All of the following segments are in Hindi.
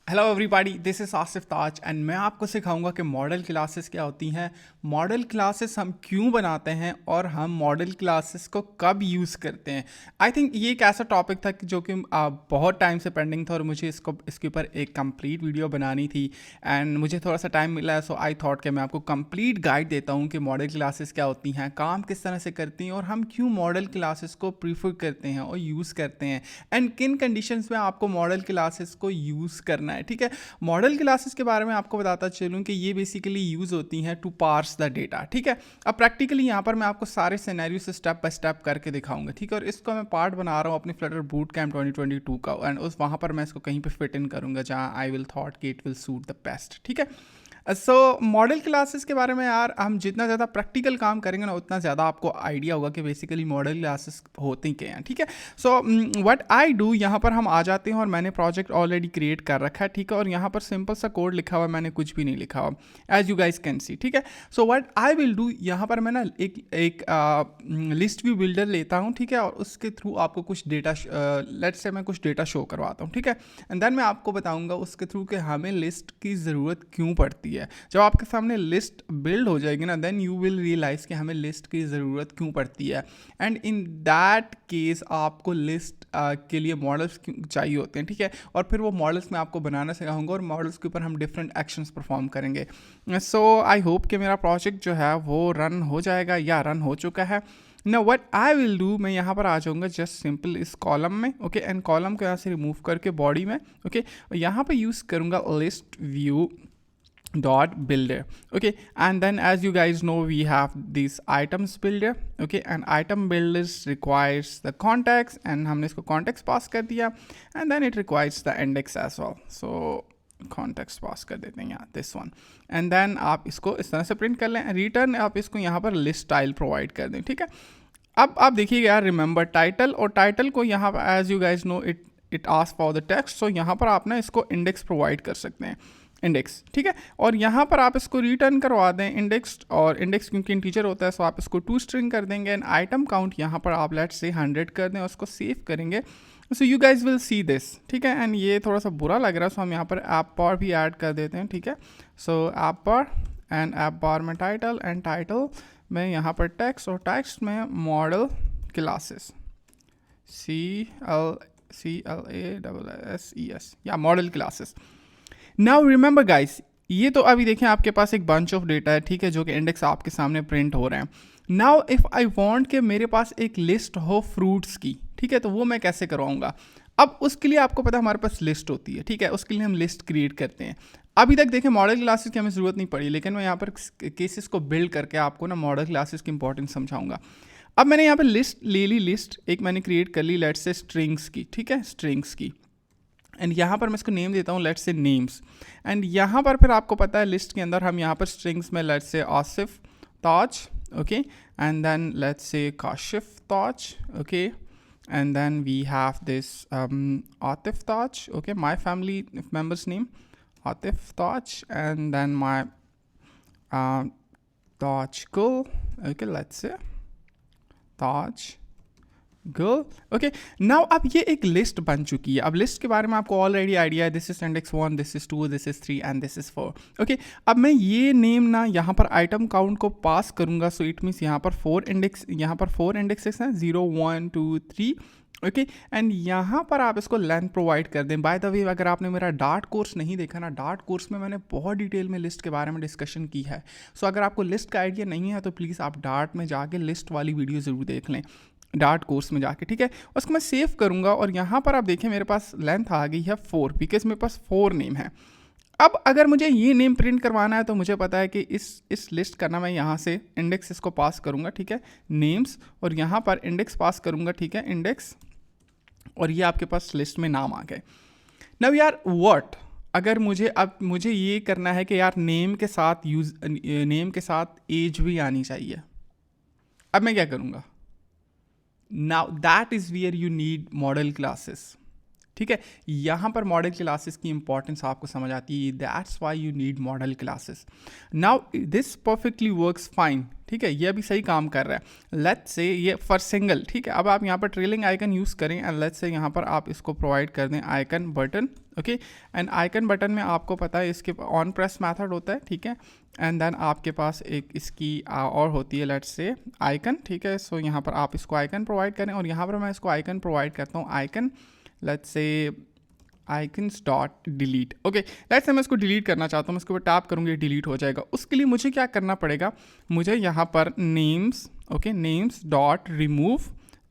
Hello everybody, this is Asif Taj and मैं आपको सिखाऊंगा कि मॉडल क्लासेस क्या होती हैं, मॉडल क्लासेस हम क्यों बनाते हैं और हम मॉडल क्लासेस को कब यूज़ करते हैं। आई थिंक ये एक ऐसा टॉपिक था जो कि बहुत टाइम से पेंडिंग था और मुझे इसके ऊपर एक कंप्लीट वीडियो बनानी थी एंड मुझे थोड़ा सा टाइम मिला है, सो आई थॉट कि मैं आपको कंप्लीट गाइड देता हूँ कि मॉडल क्लासेस क्या होती हैं, काम किस तरह से करती हैं और हम क्यों मॉडल क्लासेस को प्रीफर करते हैं और यूज़ करते हैं एंड किन कंडीशंस में आपको मॉडल क्लासेस को यूज़ करना है। ठीक है, मॉडल क्लासेस के बारे में आपको बताता चलूं कि ये बेसिकली यूज होती हैं टू पार्स द डेटा। ठीक है, अब प्रैक्टिकली यहाँ पर मैं आपको सारे सिनेरियो से स्टेप बाय स्टेप करके दिखाऊंगा। ठीक है, और इसको मैं पार्ट बना रहा हूँ अपनी फ्लटर बूट कैम्प 2022 का एंड उस वहाँ पर मैं इसको कहीं पे फिट इन करूँगा जहाँ आई विल थॉट कि it will suit the best. ठीक है, सो मॉडल क्लासेस के बारे में यार हम जितना ज़्यादा प्रैक्टिकल काम करेंगे ना उतना ज़्यादा आपको आइडिया होगा कि बेसिकली मॉडल क्लासेस होते क्या हैं। ठीक है, सो व्हाट आई डू, यहाँ पर हम आ जाते हैं और मैंने प्रोजेक्ट ऑलरेडी क्रिएट कर रखा है। ठीक है, और यहाँ पर सिंपल सा कोड लिखा हुआ है, मैंने कुछ भी नहीं लिखा हुआ as you guys can see. ठीक है, so what I will do, यहाँ पर मैं ना एक लिस्ट व्यू बिल्डर लेता हूँ। ठीक है, और उसके थ्रू आपको कुछ डेटा लेट्स से मैं कुछ डेटा शो करवाता हूँ। ठीक है, एंड देन मैं आपको बताऊँगा उसके थ्रू कि हमें लिस्ट की ज़रूरत क्यों पड़ती है। जब आपके सामने लिस्ट बिल्ड हो जाएगी ना, देन यू विल रियलाइज कि हमें लिस्ट की ज़रूरत क्यों पड़ती है एंड इन दैट केस आपको लिस्ट के लिए मॉडल्स चाहिए होते हैं। ठीक है, और फिर वो मॉडल्स मैं आपको बनाना सिखाऊंगा और मॉडल्स के ऊपर हम डिफरेंट एक्शंस परफॉर्म करेंगे। सो आई होप कि मेरा प्रोजेक्ट जो है वो रन हो जाएगा या रन हो चुका है। ना व्हाट आई विल डू, मैं यहाँ पर आ जाऊँगा जस्ट सिंपल इस कॉलम में। ओके, एंड कॉलम को यहाँ से रिमूव करके बॉडी में ओके, यहाँ पर यूज़ करूँगा list view dot builder. Okay, and then as you guys know we have this items builder. Okay, and item builders requires the context and हमने इसको context पास कर दिया and then it requires the index as well. So context पास कर देते हैं यहाँ this one and then आप इसको इस तरह से प्रिंट कर लें। रिटर्न आप इसको यहाँ पर लिस्ट स्टाइल प्रोवाइड कर दें। ठीक है, अब आप देखिएगा यार, रिमेंबर टाइटल, और टाइटल को यहाँ पर as you guys know it ask for the text, so यहाँ पर आप ना इसको इंडेक्स प्रोवाइड कर सकते हैं, इंडेक्स। ठीक है, और यहाँ पर आप इसको रिटर्न करवा दें इंडेक्स, और इंडेक्स क्योंकि इंटीजर होता है सो आप इसको 2 स्ट्रिंग कर देंगे एंड आइटम काउंट यहाँ पर आप लेट्स से 100 कर दें और उसको सेव करेंगे। So you guys will see this. ठीक है, एंड ये थोड़ा सा बुरा लग रहा है सो हम यहाँ पर ऐप बार भी ऐड कर देते हैं। ठीक है, so app bar and app bar में टाइटल एंड टाइटल में यहाँ पर टेक्स्ट और टेक्स्ट में मॉडल क्लासेस CLASSES या model classes. Now remember guys, ये तो अभी देखें आपके पास एक बंच ऑफ डेटा है। ठीक है, जो कि इंडेक्स आपके सामने प्रिंट हो रहे हैं। नाउ इफ़ आई वांट कि मेरे पास एक लिस्ट हो फ्रूट्स की, ठीक है, तो वो मैं कैसे करवाऊंगा। अब उसके लिए आपको पता है हमारे पास लिस्ट होती है। ठीक है, उसके लिए हम लिस्ट क्रिएट करते हैं। अभी तक देखें मॉडल क्लासेस की हमें ज़रूरत नहीं पड़ी, लेकिन मैं यहाँ पर केसेस को बिल्ड करके आपको ना मॉडल क्लासेस की इंपॉर्टेंस समझाऊंगा। अब मैंने यहाँ पर लिस्ट ले ली, लिस्ट एक मैंने क्रिएट कर ली लेट्स से स्ट्रिंग्स की। ठीक है, स्ट्रिंग्स की, एंड यहाँ पर मैं इसको नेम देता हूँ लेट्स से नेम्स। एंड यहाँ पर फिर आपको पता है लिस्ट के अंदर हम यहाँ पर स्ट्रिंग्स में let's say Asif Taj, okay, and then let's say Kashif Taj, okay, and then we have this Atif Taj, okay, my family members name Atif Taj, and then my Taj Gul, okay, let's से ताज गर्ल। ओके, नाउ अब ये एक लिस्ट बन चुकी है। अब लिस्ट के बारे में आपको ऑलरेडी आइडिया है, this is index 1, this is 2, this is 3 and this is 4। Okay, अब मैं ये नेम ना यहाँ पर आइटम काउंट को पास करूँगा, सो इट मीन्स यहाँ पर 4 इंडेक्स, यहाँ पर 4 इंडेक्सेस हैं 0 1 2 3। ओके, एंड यहाँ पर आप इसको लेंथ प्रोवाइड कर दें। बाय द वे, अगर आपने मेरा डार्ट कोर्स नहीं देखा ना, डार्ट कोर्स में मैंने बहुत डिटेल में लिस्ट के बारे में डिस्कशन की है। सो अगर आपको लिस्ट का आइडिया नहीं है तो प्लीज़ आप डार्ट में जाके लिस्ट वाली वीडियो ज़रूर देख लें, डार्ट कोर्स में जाके। ठीक है, उसको मैं सेव करूँगा और यहाँ पर आप देखें मेरे पास लेंथ आ गई है 4, बिकॉज मेरे पास 4 नेम है। अब अगर मुझे ये नेम प्रिंट करवाना है तो मुझे पता है कि इस लिस्ट करना, मैं यहाँ से इंडेक्स इसको पास करूँगा। ठीक है, नेम्स, और यहाँ पर इंडेक्स पास करूँगा। ठीक है, इंडेक्स, और ये आपके पास लिस्ट में नाम आ गए। नव यार व्हाट, अगर मुझे ये करना है कि यार नेम के साथ एज भी आनी चाहिए, अब मैं क्या करूँगा। Now that is where you need model classes. ठीक है, यहाँ पर मॉडल क्लासेस की इंपॉर्टेंस आपको समझ आती है, that's why you need model classes. Now this perfectly works fine, ठीक है, ये अभी सही काम कर रहा है। लेट्स से ये फॉर सिंगल, ठीक है, अब आप यहाँ पर ट्रेलिंग आइकन यूज़ करें एंड लेट्स से यहाँ पर आप इसको प्रोवाइड कर दें icon button, okay, and icon button में आपको पता है इसके ऑन प्रेस मेथड होता है, ठीक है, एंड देन आपके पास एक इसकी और होती है लेट्स से आइकन, ठीक है। सो यहाँ पर आप इसको आइकन प्रोवाइड करें और यहाँ पर मैं इसको आइकन प्रोवाइड करता हूँ icon let's say icons dot delete, okay, let's से मैं इसको डिलीट करना चाहता हूँ, मैं इसके ऊपर टैप करूँगी डिलीट हो जाएगा। उसके लिए मुझे क्या करना पड़ेगा, मुझे यहाँ पर names, okay, names dot remove,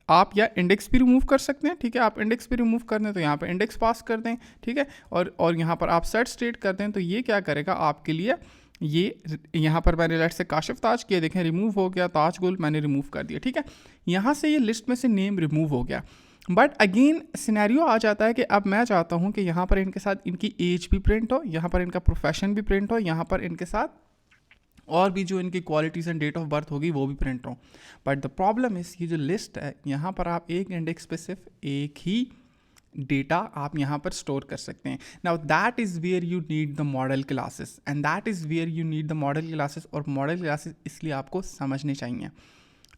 आप या इंडेक्स भी रिमूव कर सकते हैं, ठीक है, आप इंडेक्स भी रिमूव कर दें तो यहाँ पर इंडेक्स पास कर दें, ठीक है, और यहाँ पर आप सेट स्टेट कर दें तो ये क्या करेगा आपके लिए, ये यहाँ पर मैंने लेट से काशिफ ताज किया, देखें रिमूव हो गया, ताज गुल मैंने रिमूव कर दिया, ठीक है, यहाँ से ये लिस्ट में से नेम रिमूव हो गया। बट अगेन सिनेरियो आ जाता है कि अब मैं चाहता हूँ कि यहाँ पर इनके साथ इनकी एज भी प्रिंट हो, यहाँ पर इनका प्रोफेशन भी प्रिंट हो, यहाँ पर इनके साथ और भी जो इनकी qualities and date of birth होगी वो भी प्रिंट हो। बट द प्रॉब्लम इस ये जो लिस्ट है यहाँ पर आप एक इंडेक्स पे सिर्फ एक ही डेटा आप यहाँ पर स्टोर कर सकते हैं। Now that is where you need the model classes and that is where you need the model classes, और मॉडल क्लासेस इसलिए आपको समझने चाहिए।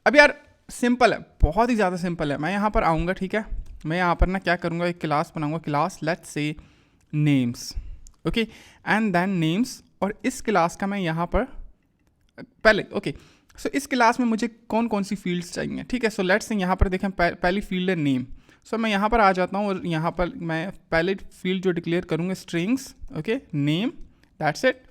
अब यार सिंपल है, बहुत ही ज़्यादा सिंपल है। मैं यहाँ पर आऊँगा, ठीक है, मैं यहाँ पर ना क्या करूँगा, एक क्लास बनाऊँगा, class let's say names, okay, and then names, और इस क्लास का मैं यहाँ पर पहले, ओके, सो इस क्लास में मुझे कौन कौन सी फील्ड्स चाहिए, ठीक है। सो लेट्स से यहाँ पर देखें पहली फील्ड है नेम, सो मैं यहाँ पर आ जाता हूँ और यहाँ पर मैं पहले फील्ड जो डिक्लेयर करूँगा strings, okay, name, that's it.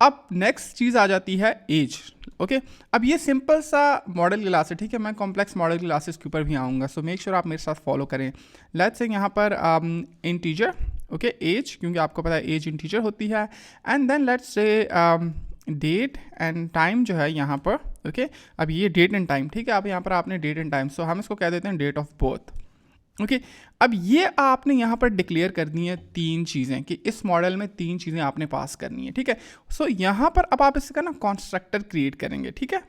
अब नेक्स्ट चीज़ आ जाती है एज, ओके, अब ये सिंपल सा मॉडल क्लास है, ठीक है, मैं कॉम्प्लेक्स मॉडल क्लासेस के ऊपर भी आऊँगा, सो मेक श्योर आप मेरे साथ फॉलो करें। लेट्स से यहाँ पर इंटीजर, ओके, एज, क्योंकि आपको पता है एज इंटीजर होती है, and then let's say date and time जो है यहाँ पर, ओके, अब ये डेट एंड टाइम, ठीक है, अब यहाँ पर आपने डेट एंड टाइम, सो हम इसको कह देते हैं डेट ऑफ बर्थ, ओके। अब ये आपने यहाँ पर डिक्लेयर कर दी है तीन चीज़ें कि इस मॉडल में तीन चीज़ें आपने पास करनी है, ठीक है। सो यहाँ पर अब आप इसका ना कॉन्स्ट्रक्टर क्रिएट करेंगे, ठीक है,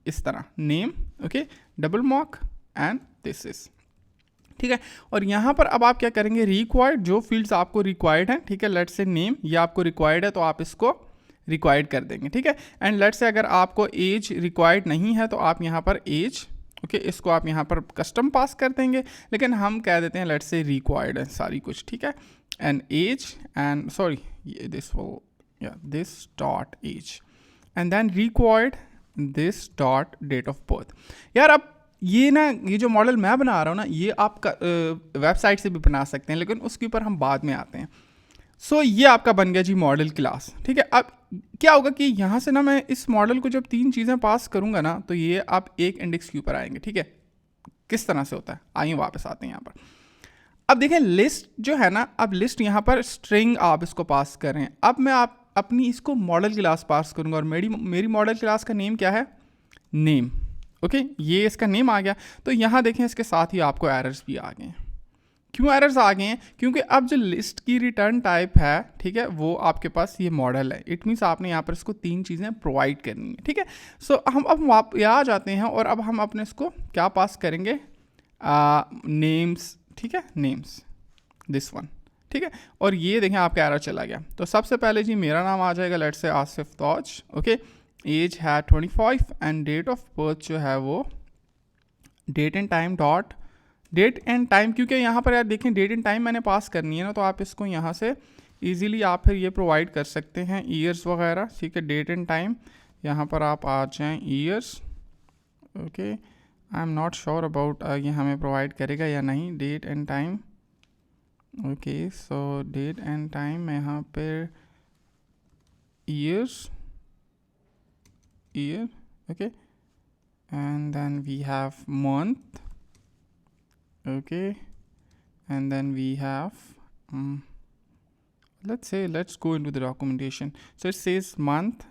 इस तरह name, okay, double mock and this is, ठीक है, और यहाँ पर अब आप क्या करेंगे, रिक्वायर्ड, जो फील्ड्स आपको रिक्वायर्ड हैं, ठीक है, लेट्स से नेम ये आपको रिक्वायर्ड है तो आप इसको रिक्वायर्ड कर देंगे, ठीक है, एंड लेट्स से अगर आपको एज रिक्वायर्ड नहीं है तो आप यहाँ पर एज, ओके, इसको आप यहाँ पर कस्टम पास कर देंगे, लेकिन हम कह देते हैं लेट्स से रिक्वायर्ड है सारी कुछ, ठीक है, and age and sorry this वो या this dot age and then required this dot date of birth. यार अब ये ना ये जो मॉडल मैं बना रहा हूँ ना ये आप वेबसाइट से भी बना सकते हैं, लेकिन उसके ऊपर हम बाद में आते हैं। सो ये आपका बन गया जी मॉडल क्लास, ठीक है। अब क्या होगा कि यहाँ से ना मैं इस मॉडल को जब तीन चीज़ें पास करूँगा ना तो ये आप एक इंडेक्स के ऊपर आएंगे, ठीक है। किस तरह से होता है आइए वापस आते हैं यहाँ पर। अब देखें लिस्ट जो है ना, अब लिस्ट यहाँ पर स्ट्रिंग आप इसको पास कर रहे हैं। अब मैं आप अपनी इसको मॉडल क्लास पास करूँगा और मेरी मॉडल क्लास का नेम क्या है, नेम, ओके, ये इसका नेम आ गया। तो यहाँ देखें इसके साथ ही आपको एरर्स भी आ गए हैं। क्यों एरर्स आ गए हैं, क्योंकि अब जो लिस्ट की रिटर्न टाइप है, ठीक है, वो आपके पास ये मॉडल है। इट मीन्स आपने यहाँ पर इसको तीन चीज़ें प्रोवाइड करनी है, ठीक है। सो हम अब यहाँ आ जाते हैं और अब हम अपने इसको क्या पास करेंगे, नेम्स, ठीक है, नेम्स दिस वन, ठीक है, और ये देखें आपका एरर चला गया। तो सबसे पहले जी मेरा नाम आ जाएगा let's say Asif Taj, okay, as है 25 एंड डेट ऑफ बर्थ जो है वो date and time dot date and time, क्योंकि यहाँ पर यार देखें डेट एंड टाइम मैंने पास करनी है ना, तो आप इसको यहाँ से इजीली आप फिर ये प्रोवाइड कर सकते हैं ईयर्स वगैरह, ठीक है। डेट एंड टाइम यहाँ पर आप आ जाएँ years, okay, I am not sure about ये हमें प्रोवाइड करेगा या नहीं, date and time, okay. So date and time यहाँ पर years, year, okay, and then we have month, okay, and then we have let's go into the documentation. So it says month,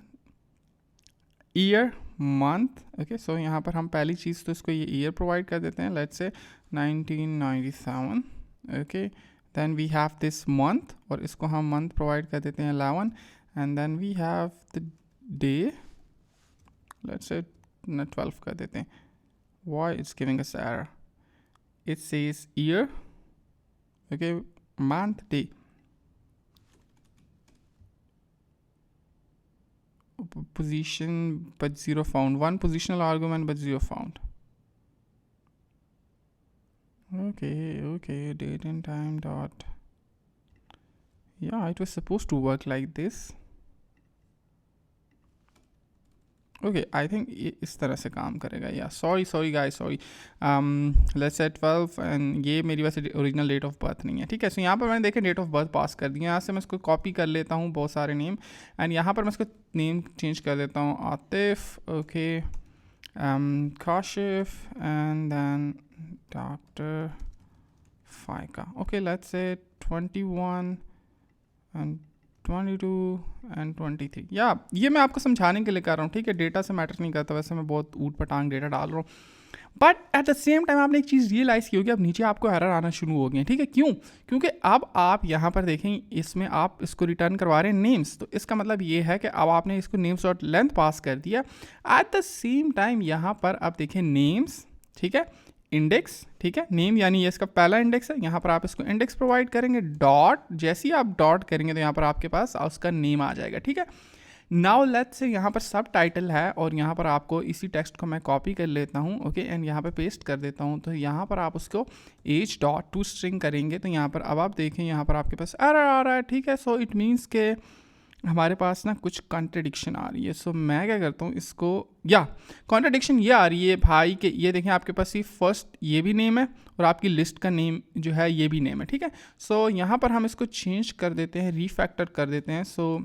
year, month, okay, so यहाँ पर हम पहली चीज़ तो इसको ये year प्रोवाइड कर देते हैं, let's say 1997, okay, then we have this month और इसको हम month प्रोवाइड कर देते हैं 11, and then we have the day, let's say 12 कर देते हैं। Why it's giving us error? It says year, okay, month, day, position but zero found, one positional argument but zero found. Okay, date and time dot, yeah, it was supposed to work like this. Okay, I think ये इस तरह से काम करेगा। या sorry guys, sorry, let's say 12 and ये मेरी वैसे ओरिजिनल डेट ऑफ बर्थ नहीं है, ठीक है। सो यहाँ पर मैंने देखे डेट ऑफ बर्थ पास कर दिया। यहाँ से मैं इसको कॉपी कर लेता हूँ बहुत सारे नेम, एंड यहाँ पर मैं इसको नेम चेंज कर देता हूँ, Atif, okay, Kashif, and then doctor Faika. Okay, let's say 21 and 22 and 23। या ये मैं आपको समझाने के लिए कर रहा हूँ, ठीक है, डेटा से मैटर नहीं करता। वैसे मैं बहुत ऊट पटांग डेटा डाल रहा हूँ, but at the same time आपने एक चीज़ रियलाइज़ की होगी, अब नीचे आपको एरर आना शुरू हो गए हैं, ठीक है। क्यों? क्योंकि अब आप यहाँ पर देखें, इसमें आप इसको रिटर्न करवा रहे हैं नेम्स, तो इसका मतलब ये है कि अब आपने इसको नेम्स डॉट लेंथ पास कर दिया। एट द सेम टाइम यहाँ पर आप देखें नेम्स, ठीक है, इंडेक्स, ठीक है, नेम यानी ये इसका पहला इंडेक्स है, यहाँ पर आप इसको इंडेक्स प्रोवाइड करेंगे, डॉट, जैसे ही आप डॉट करेंगे तो यहाँ पर आपके पास उसका नेम आ जाएगा, ठीक है। नाउ लेट्स से यहाँ पर सब टाइटल है, और यहाँ पर आपको इसी टेक्स्ट को मैं कॉपी कर लेता हूँ, ओके, एंड यहाँ पर पेस्ट कर देता हूँ। तो यहाँ पर आप उसको एज डॉट टू स्ट्रिंग करेंगे, तो यहाँ पर अब आप देखें यहाँ पर आपके पास एरर आ रहा है, ठीक है। सो इट मीन्स के हमारे पास ना कुछ कॉन्ट्रडिक्शन आ रही है। सो मैं क्या करता हूँ, इसको, या कॉन्ट्रडिक्शन ये आ रही है भाई कि ये देखें आपके पास ये फर्स्ट ये भी नेम है और आपकी लिस्ट का नेम जो है ये भी नेम है, ठीक है। सो यहाँ पर हम इसको चेंज कर देते हैं, रीफैक्टर कर देते हैं। So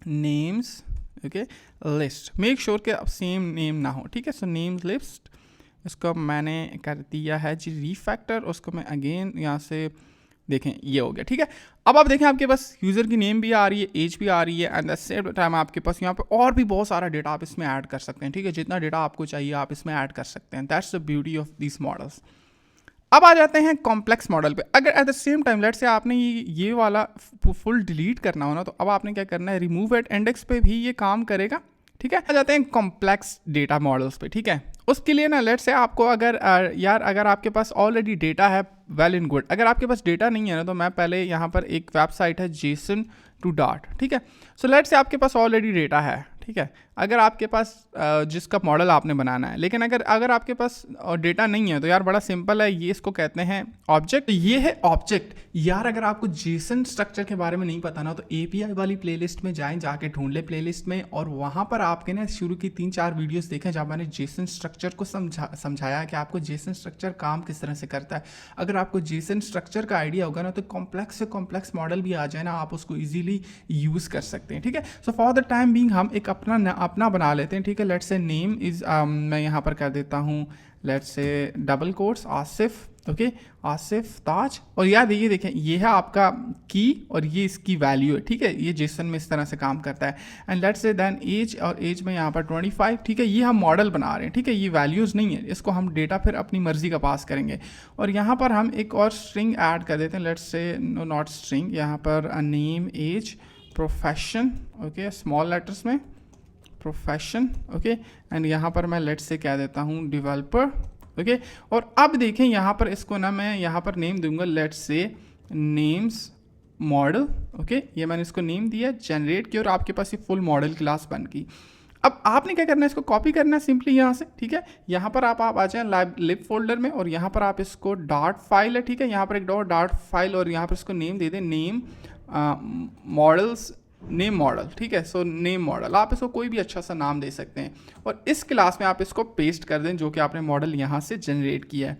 names, okay, list, make sure कि सेम नेम ना हो, ठीक है। सो नेम्स लिस्ट, इसको मैंने कर दिया है जी रीफैक्टर, उसको मैं अगेन यहाँ से देखें ये हो गया, ठीक है। अब आप देखें आपके पास यूज़र की नेम भी आ रही है, एज भी आ रही है, एंड द सेम टाइम आपके पास यहाँ पे और भी बहुत सारा डेटा आप इसमें ऐड कर सकते हैं, ठीक है। जितना डेटा आपको चाहिए आप इसमें ऐड कर सकते हैं। That's the beauty of this models. अब आ जाते हैं कॉम्प्लेक्स मॉडल पे। अगर at the same time late से आपने ये वाला फुल डिलीट करना हो ना, तो अब आपने क्या करना है, रिमूव एट इंडेक्स पे भी ये काम करेगा, ठीक है। आ जाते हैं कॉम्प्लेक्स डेटा मॉडल्स पे, ठीक है। उसके लिए ना लेट से आपको अगर यार अगर आपके पास ऑलरेडी डेटा है, वेल एंड गुड। अगर आपके पास डेटा नहीं है ना, तो मैं पहले यहाँ पर एक वेबसाइट है जेसन टू डॉट, ठीक है। सो लेट से आपके पास ऑलरेडी डेटा है, ठीक है। अगर आपके पास जिसका मॉडल आपने बनाना है, लेकिन अगर आपके पास डेटा नहीं है, तो यार बड़ा सिंपल है, ये इसको कहते हैं ऑब्जेक्ट। ये है ऑब्जेक्ट। यार अगर आपको जेसन स्ट्रक्चर के बारे में नहीं पता ना, तो एपीआई वाली प्लेलिस्ट में जाएं, जाके ढूंढ ले प्लेलिस्ट में, और वहाँ पर आपके ना शुरू की 3-4 वीडियोस देखें जहाँ मैंने जेसन स्ट्रक्चर को समझाया कि आपको जेसन स्ट्रक्चर काम किस तरह से करता है। अगर आपको जेसन स्ट्रक्चर का आइडिया होगा ना, तो कॉम्प्लेक्स से कॉम्प्लेक्स मॉडल भी आ जाए ना, आप उसको ईजिली यूज़ कर सकते हैं, ठीक है। So for the time being हम एक अपना बना लेते हैं, ठीक है। लेट्स से नेम इज़, मैं यहाँ पर कर देता हूँ, let's say double quotes Asif, okay, Asif Taj, और याद ये देखें ये है आपका की और ये इसकी वैल्यू है, ठीक है। ये जेसन में इस तरह से काम करता है। And let's say then age, और एज में यहाँ पर 25, ठीक है। ये हम मॉडल बना रहे हैं, ठीक है, ये वैल्यूज़ नहीं है, इसको हम डेटा फिर अपनी मर्जी का पास करेंगे। और यहाँ पर हम एक और स्ट्रिंग ऐड कर देते हैं, let's say no not string, यहाँ पर name, age, profession, okay, small letters में प्रोफेशन, ओके, एंड यहाँ पर मैं लेट्स से कह देता हूँ डेवलपर, ओके। और अब देखें यहाँ पर इसको ना मैं यहाँ पर नेम दूंगा, let's say names model, okay. ये मैंने इसको नेम दिया, जनरेट किया, और आपके पास ये फुल मॉडल क्लास बन गई। अब आपने क्या करना है, इसको कॉपी करना है सिंपली यहाँ से, ठीक है। यहाँ पर आप आ जाए लिब फोल्डर में, और यहाँ पर आप इसको डॉट फाइल है, ठीक है, यहाँ पर एक डॉट फाइल, और यहाँ पर इसको नेम दे दें नेम मॉडल्स, नेम मॉडल, ठीक है। सो नेम मॉडल, आप इसको कोई भी अच्छा सा नाम दे सकते हैं, और इस क्लास में आप इसको पेस्ट कर दें जो कि आपने मॉडल यहाँ से जनरेट किया है।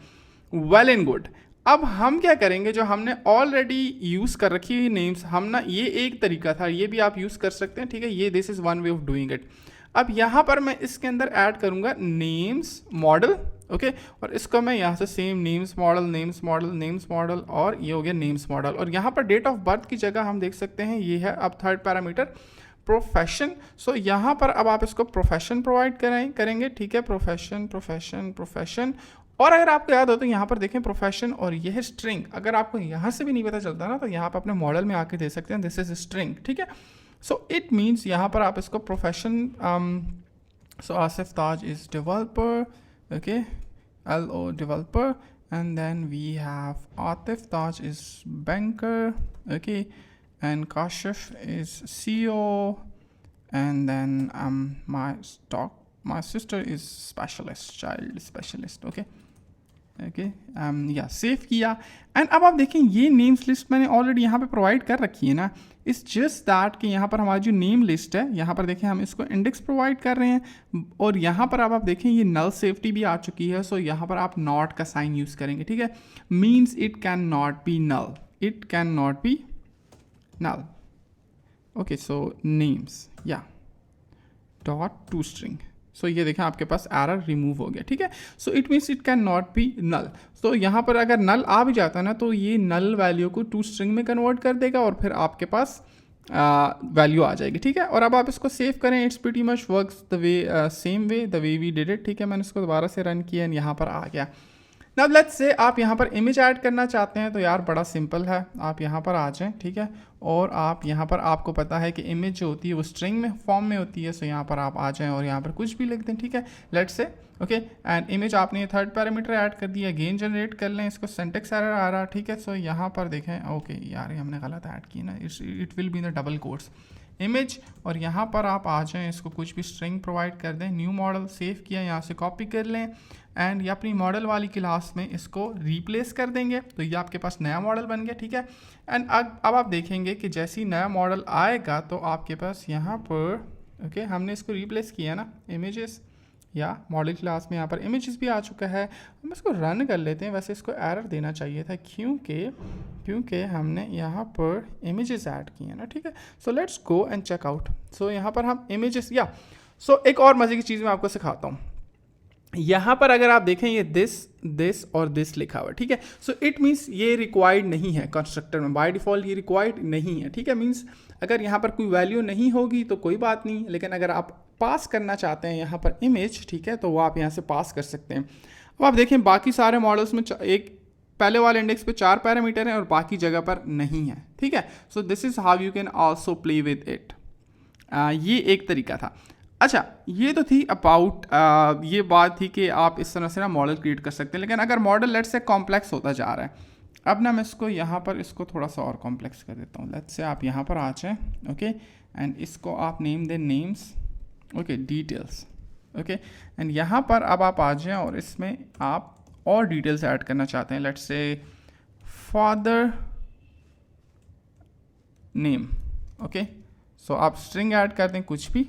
Well and good. अब हम क्या करेंगे, जो हमने ऑलरेडी यूज़ कर रखी हुई नेम्स, हम ना ये एक तरीका था, ये भी आप यूज़ कर सकते हैं, ठीक है। ये this is one way of doing it. अब यहाँ पर मैं इसके अंदर ऐड करूँगा नेम्स मॉडल, ओके, और इसको मैं यहाँ से same names model, names model, names model, और ये हो गया नेम्स मॉडल। और यहाँ पर डेट ऑफ बर्थ की जगह हम देख सकते हैं ये है अब थर्ड पैरामीटर प्रोफेशन। सो यहाँ पर अब आप इसको प्रोफेशन प्रोवाइड करेंगे, ठीक है, प्रोफेशन प्रोफेशन प्रोफेशन। और अगर आपको याद हो तो यहाँ पर देखें प्रोफेशन, और ये है स्ट्रिंग। अगर आपको यहाँ से भी नहीं पता चलता ना, तो यहाँ पर अपने मॉडल में आके दे सकते हैं दिस इज स्ट्रिंग, ठीक है। सो इट मीन्स यहाँ पर आप इसको profession, so Asif Taj is developer, okay, LO developer, and then we have Atif Taj is banker, okay, and Kashif is CEO, and then my sister is specialist, child specialist, okay. Okay या सेव किया एंड अब आप देखें ये नेम्स लिस्ट मैंने ऑलरेडी यहाँ पे प्रोवाइड कर रखी है ना. इट्स जस्ट दैट कि यहाँ पर हमारी जो नेम लिस्ट है यहाँ पर देखें हम इसको इंडेक्स प्रोवाइड कर रहे हैं और यहाँ पर अब आप देखें ये नल सेफ्टी भी आ चुकी है. सो यहाँ पर आप नॉट का साइन यूज़ करेंगे, ठीक है. Means it can not be null, it can not be null. Okay so names या डॉट टू स्ट्रिंग. सो ये देखें आपके पास एरर रिमूव हो गया, ठीक है. So it means it can not be null. तो यहाँ पर अगर नल आ भी जाता है ना तो ये नल वैल्यू को टू स्ट्रिंग में कन्वर्ट कर देगा और फिर आपके पास वैल्यू आ जाएगी, ठीक है. और अब आप इसको सेव करें. It's pretty much works the way same way the way we did it, ठीक है. मैंने इसको दोबारा से रन किया एंड यहाँ पर आ गया. नाउ लेट्स से आप यहाँ पर इमेज ऐड करना चाहते हैं तो यार बड़ा सिंपल है. आप यहाँ पर आ जाएं, ठीक है. और आप यहाँ पर आपको पता है कि इमेज जो होती है वो स्ट्रिंग में फॉर्म में होती है. सो यहाँ पर आप आ जाएं और यहाँ पर कुछ भी लिख दें, ठीक है. Let's say okay and image आपने ये थर्ड पैरामीटर ऐड कर दिया. अगेन जनरेट कर लें. इसको सिंटैक्स एरर आ रहा, ठीक है. सो यहाँ पर देखें ओके यार ये हमने गलत ऐड किया ना. It will be in the double quotes image और यहाँ पर आप आ जाएं. इसको कुछ भी स्ट्रिंग प्रोवाइड कर दें. न्यू मॉडल सेव किया, यहाँ से कॉपी कर लें एंड ये अपनी मॉडल वाली क्लास में इसको रिप्लेस कर देंगे. तो ये आपके पास नया मॉडल बन गया, ठीक है. एंड अब आप देखेंगे कि जैसे ही नया मॉडल आएगा तो आपके पास यहाँ पर ओके हमने इसको रिप्लेस किया ना इमेजेस या मॉडल क्लास में यहाँ पर इमेजेस भी आ चुका है. हम इसको रन कर लेते हैं. वैसे इसको एरर देना चाहिए था क्योंकि हमने यहाँ पर इमेजेस ऐड किए हैं ना, ठीक है. So let's go and check out. So यहाँ पर हम इमेजेस या सो एक और मज़े की चीज़ मैं आपको सिखाता हूँ. यहाँ पर अगर आप देखें ये दिस और दिस लिखा हुआ है, ठीक है. सो इट मीन्स ये रिक्वायर्ड नहीं है कंस्ट्रक्टर में. बाय डिफ़ॉल्ट ये रिक्वायर्ड नहीं है, ठीक है. मीन्स अगर यहाँ पर कोई वैल्यू नहीं होगी तो कोई बात नहीं, लेकिन अगर आप पास करना चाहते हैं यहाँ पर इमेज, ठीक है, तो वो आप यहाँ से पास कर सकते हैं. अब आप देखें बाकी सारे मॉडल्स में एक पहले वाले इंडेक्स पे 4 पैरामीटर हैं और बाकी जगह पर नहीं है, ठीक है. So this is how you can also play with it. ये एक तरीका था. अच्छा ये तो थी अबाउट ये बात थी कि आप इस तरह से ना मॉडल क्रिएट कर सकते हैं. लेकिन अगर मॉडल लेट्स से कॉम्प्लेक्स होता जा रहा है, अब ना मैं इसको यहाँ पर इसको थोड़ा सा और कॉम्प्लेक्स कर देता हूँ. लेट्स से आप यहाँ पर आ जाएं, ओके, एंड इसको आप नेम दें names, okay, details, okay. And यहाँ पर अब आप आ जाएं और इसमें आप और डिटेल्स ऐड करना चाहते हैं. Let's say father name, okay. सो आप स्ट्रिंग ऐड कर दें कुछ भी,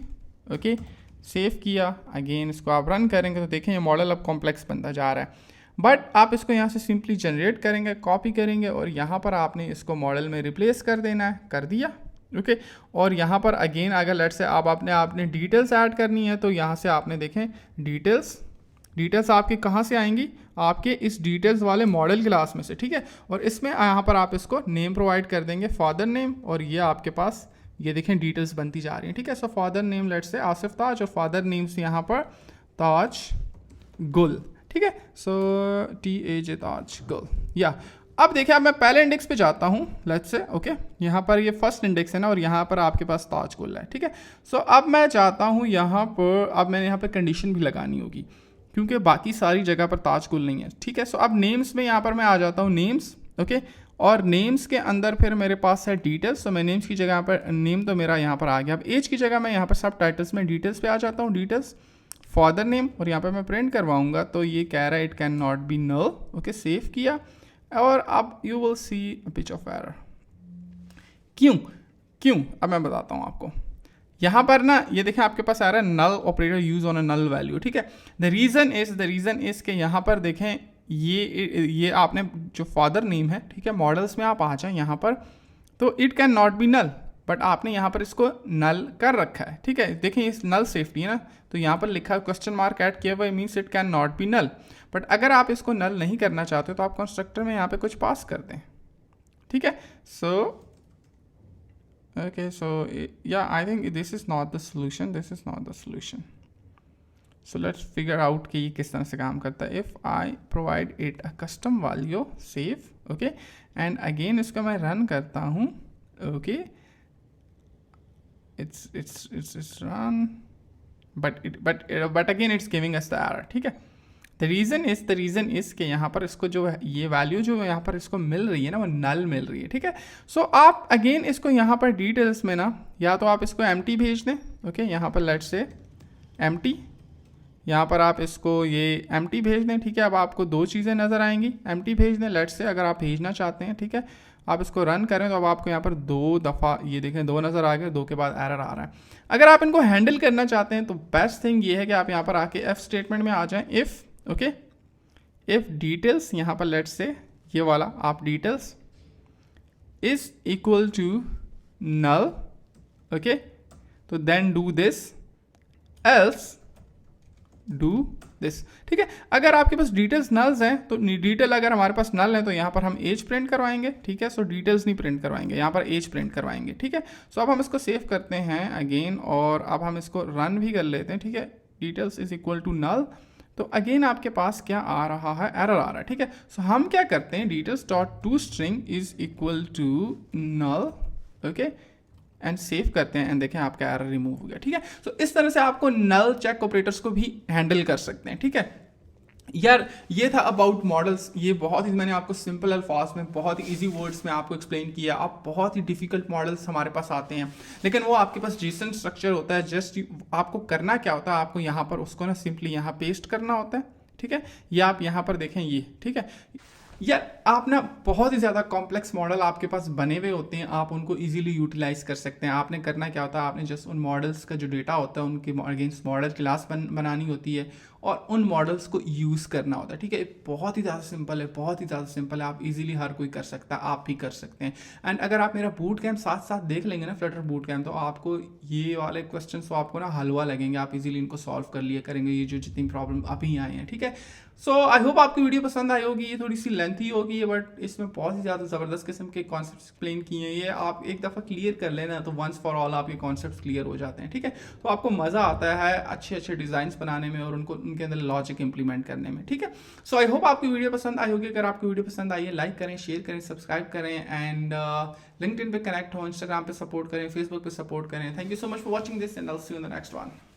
ओके. सेव किया. अगेन इसको आप रन करेंगे तो देखें ये मॉडल अब कॉम्प्लेक्स बनता जा रहा है. बट आप इसको यहाँ से सिंपली जनरेट करेंगे, कॉपी करेंगे और यहाँ पर आपने इसको मॉडल में रिप्लेस कर देना है. कर दिया, ओके. और यहाँ पर अगेन अगर लेट से आपने डिटेल्स ऐड करनी है तो यहाँ से आपने देखें डिटेल्स आपके कहाँ से आएंगी, आपके इस डिटेल्स वाले मॉडल क्लास में से, ठीक है. और इसमें यहाँ पर आप इसको नेम प्रोवाइड कर देंगे फादर नेम और ये आपके पास ये देखें डिटेल्स बनती जा रही हैं, ठीक है. So father name let's say Asif Taj और फादर नेम्स यहाँ पर ताज गुल, ठीक है. सो TAJ ताज गुल. या अब देखिए अब मैं पहले इंडेक्स पे जाता हूँ लेट्स से, ओके. यहाँ पर ये फर्स्ट इंडेक्स है ना और यहाँ पर आपके पास ताज गुल है, ठीक है. सो अब मैं चाहता हूँ यहाँ पर अब मैंने यहाँ पर कंडीशन भी लगानी होगी क्योंकि बाकी सारी जगह पर ताज गुल नहीं है, ठीक है. सो अब नेम्स में यहाँ पर मैं आ जाता हूँ नेम्स, ओके. और नेम्स के अंदर फिर मेरे पास है डिटेल्स. तो मैं नेम्स की जगह पर नेम तो मेरा यहाँ पर आ गया. अब एज की जगह मैं यहाँ पर सब टाइटल्स में डिटेल्स पे आ जाता हूँ, डिटेल्स फादर नेम और यहाँ पर मैं प्रिंट करवाऊँगा तो ये कह रहा है it can not be null, okay. Save किया और अब you will see pitch of error. क्यों अब मैं बताता हूँ आपको. यहाँ पर ना ये देखें आपके पास आ रहा है null operator use on a null value, ठीक है. द रीज़न इज़ कि यहाँ पर देखें ये आपने जो फादर नेम है, ठीक है, मॉडल्स में आप आ जाएं यहाँ पर तो it can not be null, but आपने यहाँ पर इसको नल कर रखा है, ठीक है. देखें इस नल सेफ्टी है ना तो यहाँ पर लिखा क्वेश्चन मार्क ऐड किया हुआ means it can not be null. But अगर आप इसको नल नहीं करना चाहते तो आप कंस्ट्रक्टर में यहाँ पे कुछ पास कर दें, ठीक है. सो ओके सो या I think this is not the solution. So let's figure out कि ये किस तरह से काम करता है. If I provide it a custom value save, okay, and again इसको मैं रन करता हूँ, okay. it's run but again it's giving us the error, ठीक है. द रीज़न इज़ कि यहाँ पर इसको जो है ये वैल्यू जो यहाँ पर इसको मिल रही है ना वो नल मिल रही है, ठीक है। सो आप अगेन इसको यहाँ पर डिटेल्स में ना या तो आप इसको एम्प्टी भेज दें, ओके, यहाँ पर लेट्स से एम्प्टी, यहाँ पर आप इसको ये एम्प्टी भेज दें, ठीक है। अब आपको दो चीज़ें नज़र आएंगी, एम्प्टी भेज दें लेट्स से, अगर आप भेजना चाहते हैं, ठीक है। आप इसको रन करें तो अब आपको यहाँ पर 2 दफ़ा ये देखें 2 नज़र आ गए, 2 के बाद एरर आ रहा है। अगर आप इनको हैंडल करना चाहते हैं तो बेस्ट थिंग ये है कि आप यहाँ पर आके एफ स्टेटमेंट में आ जाएं, इफ़, ओके, इफ़ डिटेल्स, यहाँ पर लेट्स से ये वाला आप details is equal to null, okay, तो then do this, else do this, ठीक है। अगर आपके पास डिटेल्स नल्स हैं तो डिटेल अगर हमारे पास नल है तो यहाँ पर हम एज प्रिंट करवाएंगे, ठीक है। सो डिटेल्स नहीं प्रिंट करवाएंगे, यहाँ पर एज प्रिंट करवाएंगे, ठीक है। सो अब हम इसको सेव करते हैं अगेन और अब हम इसको रन भी कर लेते हैं, ठीक है। Details is equal to null, तो अगेन आपके पास क्या आ रहा है, एरर आ रहा है, ठीक है। सो हम क्या करते हैं, details dot to string is equal to null, okay, and save करते हैं एंड देखें आपका एरर रिमूव हो गया, ठीक है। सो इस तरह से आपको नल चेक ऑपरेटर्स को भी हैंडल कर सकते हैं, ठीक है। यार ये था अबाउट मॉडल्स, ये बहुत ही मैंने आपको सिंपल अल्फाज में बहुत ही इजी वर्ड्स में आपको एक्सप्लेन किया। आप बहुत ही डिफिकल्ट मॉडल्स हमारे पास आते हैं लेकिन वो आपके पास जेसन स्ट्रक्चर होता है, जस्ट आपको करना क्या होता है, आपको यहाँ पर उसको ना सिंपली यहाँ पेस्ट करना होता है, ठीक है। या आप यहाँ पर देखें ये, ठीक है। या आप ना बहुत ही ज़्यादा कॉम्प्लेक्स मॉडल आपके पास बने हुए होते हैं, आप उनको इजीली यूटिलाइज कर सकते हैं। आपने करना क्या होता है, आपने जस्ट उन मॉडल्स का जो डेटा होता है उनके अगेंस्ट मॉडल क्लास बनानी होती है और उन मॉडल्स को यूज़ करना होता है, ठीक है। बहुत ही ज़्यादा सिंपल है, बहुत ही ज़्यादा सिंपल है, आप इजीली हर कोई कर सकता है, आप भी कर सकते हैं। एंड अगर आप मेरा बूट कैम्प साथ साथ देख लेंगे ना, फ्लटर बूट कैम्प, तो आपको ये वाले क्वेश्चन तो आपको ना हलवा लगेंगे, आप इजीली इनको सॉल्व कर लिया करेंगे, ये जो जितनी प्रॉब्लम अभी आए हैं, ठीक है। सो आई होप आपकी वीडियो पसंद आई होगी। ये थोड़ी सी लेंथी होगी बट इसमें बहुत ही ज़्यादा ज़बरदस्त किस्म के कॉन्सेप्ट एक्सप्लेन किए हैं। ये आप एक दफ़ा क्लियर कर लेना तो वंस फॉर ऑल आपके कॉन्सेप्ट क्लियर हो जाते हैं, ठीक है। तो आपको मज़ा आता है अच्छे अच्छे डिज़ाइंस बनाने में और उनको उनके अंदर लॉजिक इंप्लीमेंट करने में, ठीक है। सो आई होप आपकी वीडियो पसंद आई होगी। अगर आपकी वीडियो पसंद आई है लाइक करें, शेयर करें, सब्सक्राइब करें एंड लिंक्डइन पे कनेक्ट हो, इंस्टाग्राम पे सपोर्ट करें, फेसबुक पे सपोर्ट करें। Thank you so much for watching this and I will see you in the next one.